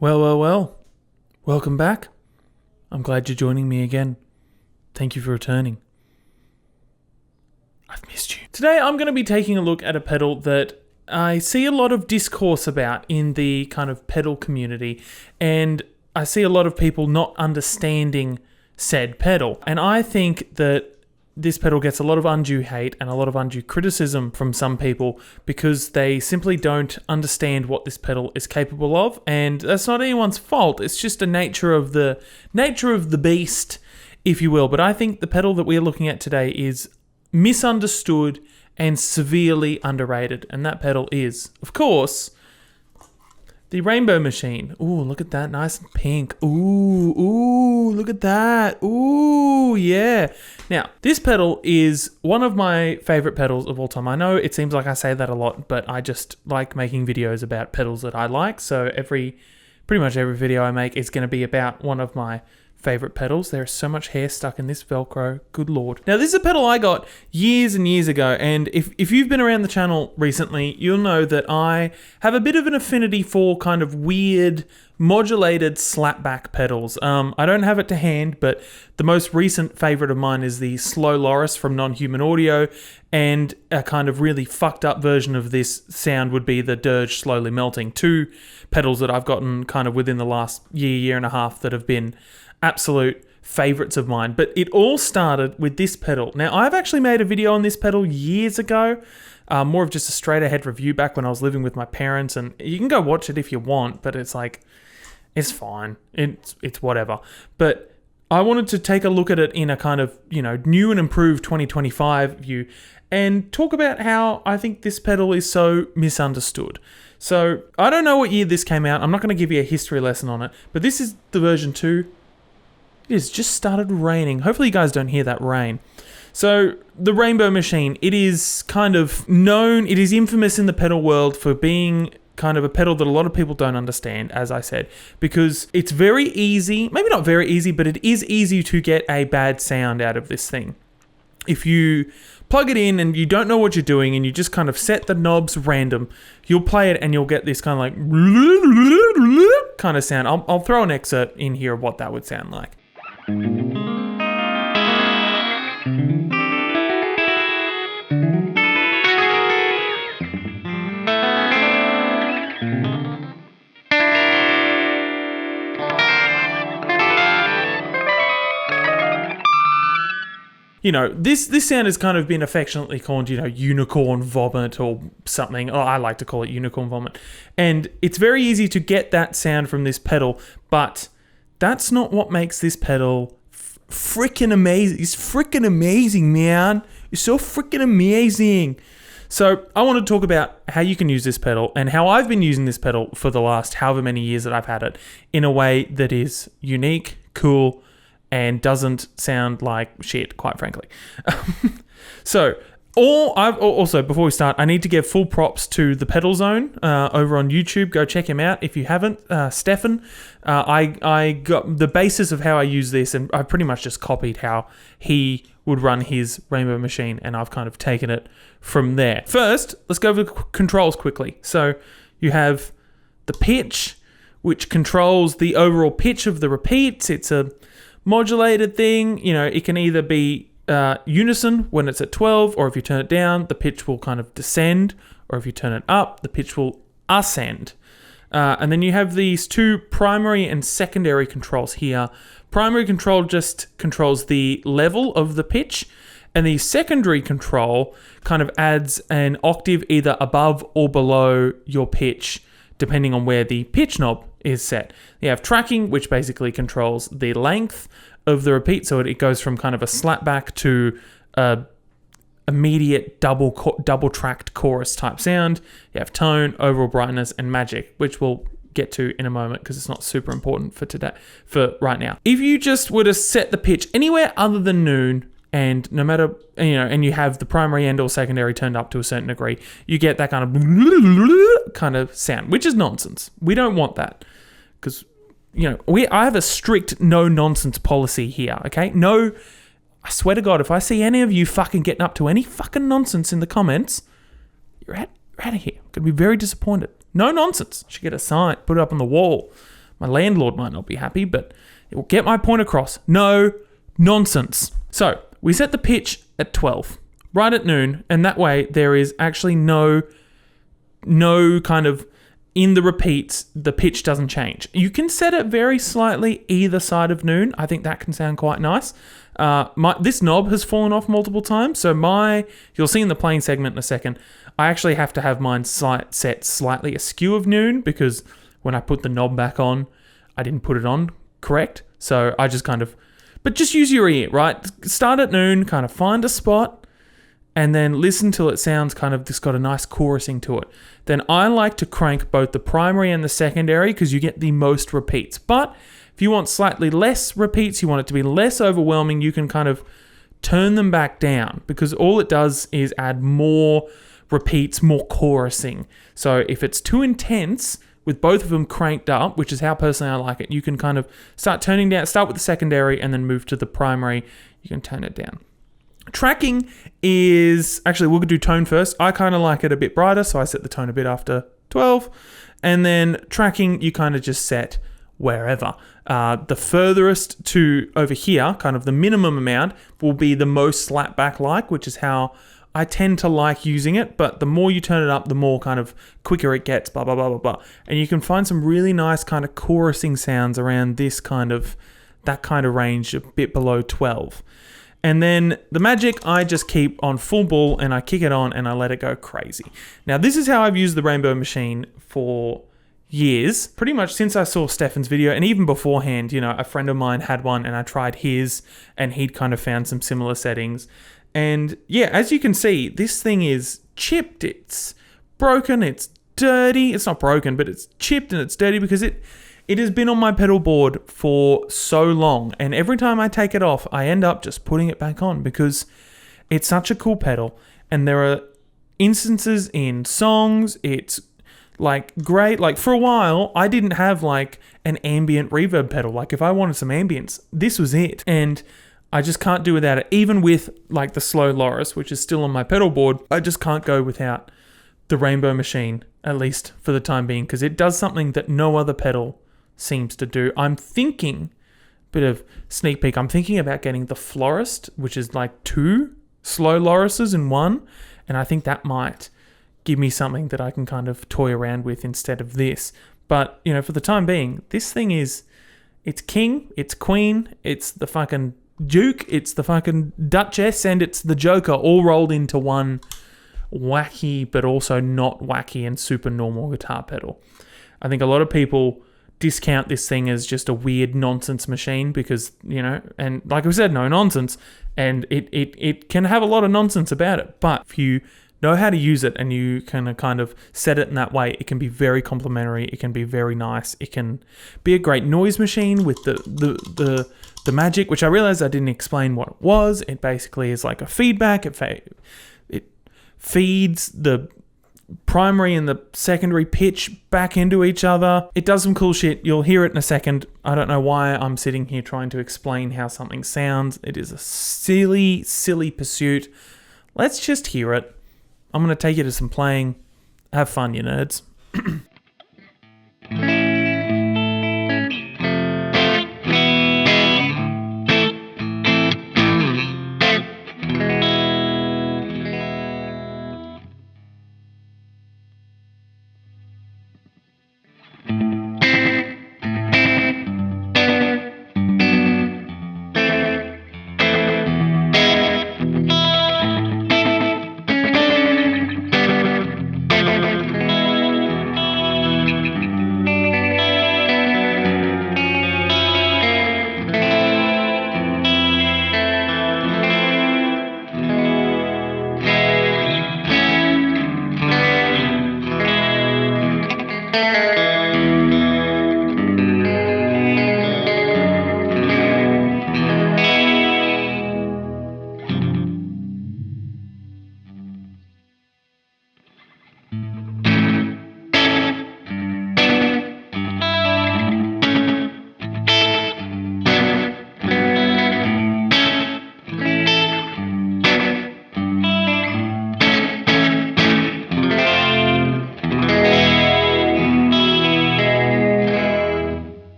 Well. Welcome back. I'm glad you're joining me again. Thank you for returning. I've missed you. Today I'm going to be taking a look at a pedal that I see a lot of discourse about in the kind of pedal community, and I see a lot of people not understanding said pedal. And I think that this pedal gets a lot of undue hate and a lot of undue criticism from some people because they simply don't understand what this pedal is capable of, and that's not anyone's fault. It's just a nature of the beast, if you will. But I think the pedal that we're looking at today is misunderstood and severely underrated, and that pedal is, of course, the Rainbow Machine. Ooh, look at that, nice and pink. Ooh, look at that. Ooh, yeah. Now, this pedal is one of my favorite pedals of all time. I know it seems like I say that a lot, but I just like making videos about pedals that I like. So pretty much every video I make is going to be about one of my favorite pedals. There's so much hair stuck in this Velcro. Good Lord. Now, this is a pedal I got years and years ago, and if you've been around the channel recently, you'll know that I have a bit of an affinity for kind of weird modulated slapback pedals. I don't have it to hand, but the most recent favorite of mine is the Slow Loris from Non-Human Audio, and a kind of really fucked up version of this sound would be the Dirge Slowly Melting. Two pedals that I've gotten kind of within the last year and a half that have been absolute favorites of mine. But it all started with this pedal. Now, I've actually made a video on this pedal years ago, more of just a straight ahead review back when I was living with my parents, and you can go watch it if you want, but it's like, it's fine. It's whatever. But I wanted to take a look at it in a kind of, new and improved 2025 view and talk about how I think this pedal is so misunderstood. So I don't know what year this came out. I'm not going to give you a history lesson on it, but this is the version 2. It has just started raining. Hopefully you guys don't hear that rain. So the Rainbow Machine, it is kind of known, it is infamous in the pedal world for being kind of a pedal that a lot of people don't understand, as I said, because it's very easy, maybe not very easy, but it is easy to get a bad sound out of this thing. If you plug it in and you don't know what you're doing and you just kind of set the knobs random, you'll play it and you'll get this kind of like kind of sound. I'll throw an excerpt in here of what that would sound like. This sound has kind of been affectionately called, unicorn vomit or something. Oh, I like to call it unicorn vomit. And it's very easy to get that sound from this pedal, but that's not what makes this pedal freaking amazing. It's freaking amazing, man. It's so freaking amazing. So I want to talk about how you can use this pedal and how I've been using this pedal for the last however many years that I've had it in a way that is unique, cool, and doesn't sound like shit, quite frankly. Also, before we start, I need to give full props to the Pedal Zone over on YouTube. Go check him out if you haven't. Stefan, I got the basis of how I use this, and I pretty much just copied how he would run his Rainbow Machine, and I've kind of taken it from there. First, let's go over the controls quickly. So you have the pitch, which controls the overall pitch of the repeats. It's a modulated thing. It can either be unison when it's at 12, or if you turn it down, the pitch will kind of descend, or if you turn it up, the pitch will ascend. And then you have these two primary and secondary controls here. Primary control just controls the level of the pitch, and the secondary control kind of adds an octave either above or below your pitch, depending on where the pitch knob is set. You have tracking, which basically controls the length of the repeat, so it goes from kind of a slapback to a immediate double tracked chorus type sound. You have tone, overall brightness, and magic, which we'll get to in a moment because it's not super important for right now. If you just were to set the pitch anywhere other than noon, and no matter, and you have the primary and or secondary turned up to a certain degree, you get that kind of sound, which is nonsense. We don't want that because, I have a strict no nonsense policy here, okay? No, I swear to God, if I see any of you fucking getting up to any fucking nonsense in the comments, you're out of here. I'm going to be very disappointed. No nonsense. I should get a sign, put it up on the wall. My landlord might not be happy, but it will get my point across. No nonsense. So we set the pitch at 12, right at noon, and that way there is actually no kind of, in the repeats, the pitch doesn't change. You can set it very slightly either side of noon. I think that can sound quite nice. This knob has fallen off multiple times, so you'll see in the playing segment in a second, I actually have to have mine set slightly askew of noon, because when I put the knob back on, I didn't put it on correct. So I just but just use your ear, right? Start at noon, kind of find a spot, and then listen till it sounds kind of just got a nice chorusing to it. Then I like to crank both the primary and the secondary, because you get the most repeats. But if you want slightly less repeats, you want it to be less overwhelming, you can kind of turn them back down, because all it does is add more repeats, more chorusing. So if it's too intense with both of them cranked up, which is how personally I like it, you can kind of start turning down, start with the secondary and then move to the primary. You can turn it down. Tracking is, actually we'll do tone first. I kind of like it a bit brighter, so I set the tone a bit after 12. And then tracking, you kind of just set wherever. The furthest to over here, kind of the minimum amount, will be the most slapback like, which is how I tend to like using it, but the more you turn it up, the more kind of quicker it gets, blah, blah, blah, blah, blah. And you can find some really nice kind of chorusing sounds around that kind of range, a bit below 12. And then the magic, I just keep on full ball and I kick it on and I let it go crazy. Now, this is how I've used the Rainbow Machine for years, pretty much since I saw Stefan's video, and even beforehand, a friend of mine had one and I tried his and he'd kind of found some similar settings. And yeah, as you can see, this thing is chipped, it's broken, it's dirty. It's not broken, but it's chipped and it's dirty because it has been on my pedal board for so long. And every time I take it off, I end up just putting it back on because it's such a cool pedal. And there are instances in songs, it's like great. Like for a while, I didn't have like an ambient reverb pedal. Like if I wanted some ambience, this was it. And I just can't do without it. Even with like the slow Loris, which is still on my pedal board, I just can't go without the Rainbow Machine, at least for the time being, because it does something that no other pedal seems to do. I'm thinking, bit of sneak peek, I'm thinking about getting the Florist, which is like 2 slow Lorises in one, and I think that might give me something that I can kind of toy around with instead of this. But, for the time being, this thing is, it's king, it's queen, it's the fucking Duke, it's the fucking Duchess, and it's the Joker all rolled into one wacky but also not wacky and super normal guitar pedal. I think a lot of people discount this thing as just a weird nonsense machine because, and like I said, no nonsense, and it can have a lot of nonsense about it, but if you know how to use it and you can kind of set it in that way, it can be very complimentary, it can be very nice, it can be a great noise machine with the magic, which I realized I didn't explain what it was. It basically is like a feedback. It feeds the primary and the secondary pitch back into each other. It does some cool shit. You'll hear it in a second. I don't know why I'm sitting here trying to explain how something sounds. It is a silly, silly pursuit. Let's just hear it. I'm going to take you to some playing. Have fun, you nerds.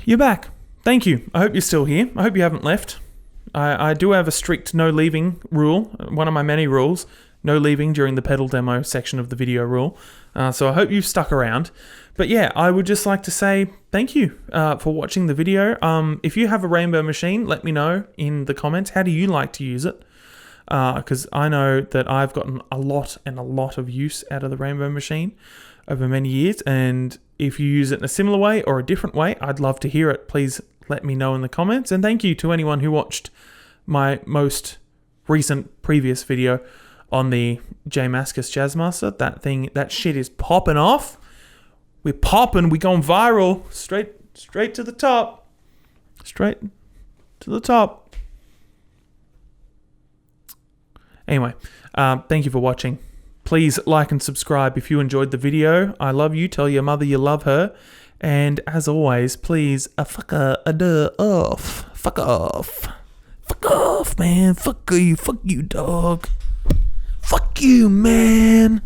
you're back. Thank you. I hope you're still here. I hope you haven't left. I do have a strict no leaving rule, one of my many rules, no leaving during the pedal demo section of the video rule. So I hope you've stuck around. But yeah, I would just like to say thank you for watching the video. If you have a rainbow machine, let me know in the comments. How do you like to use it? Because I know that I've gotten a lot of use out of the rainbow machine over many years. And if you use it in a similar way or a different way, I'd love to hear it. Please let me know in the comments. And thank you to anyone who watched my most recent previous video on the J Mascis Jazzmaster. That shit is popping off. We're popping. We're going viral. Straight to the top. Straight to the top. Anyway, thank you for watching. Please like and subscribe if you enjoyed the video. I love you. Tell your mother you love her. And as always, please, fuck off. Fuck off. Fuck off, man. Fuck you, dog. Fuck you, man.